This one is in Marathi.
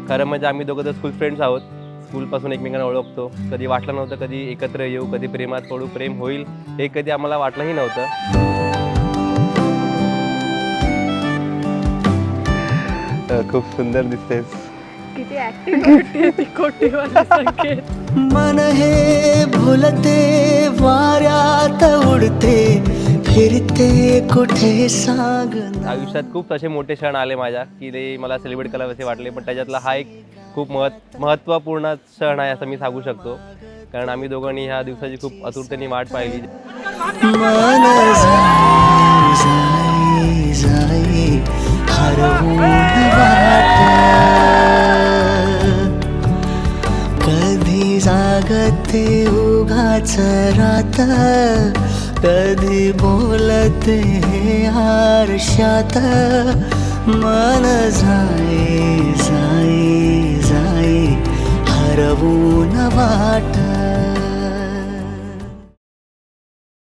खरं म्हणजे आम्ही दोघं तर स्कूल फ्रेंड्स आहोत. स्कूलपासून एकमेकांना ओळखतो. कधी वाटलं नव्हतं कधी एकत्र येऊ, कधी प्रेमात पडू, प्रेम होईल हे कधी आम्हाला वाटलंही नव्हतं. खूप सुंदर दिसतेस. किती ऍक्टिंग करते ती कोटीवाला संकेत. मन हे भुलते वाऱ्यात उडते फिरते कुठे सांगना. आयुष्यात खूप असे मोठे क्षण आले माझ्या की ते मला सेलिब्रेट करावेसे वाटले, पण त्याच्यातला हा एक खूप महत्त्वपूर्ण क्षण आहे असं मी सांगू शकतो. कारण आम्ही दोघांनी ह्या दिवसाची खूप आतुरतेने वाट पाहिली. मन जाई जाई जाई हरवून वाट, कधी जागते उगाच रात, कधी बोलते आरशात. मन जाई जाई जाई हरवून वाट.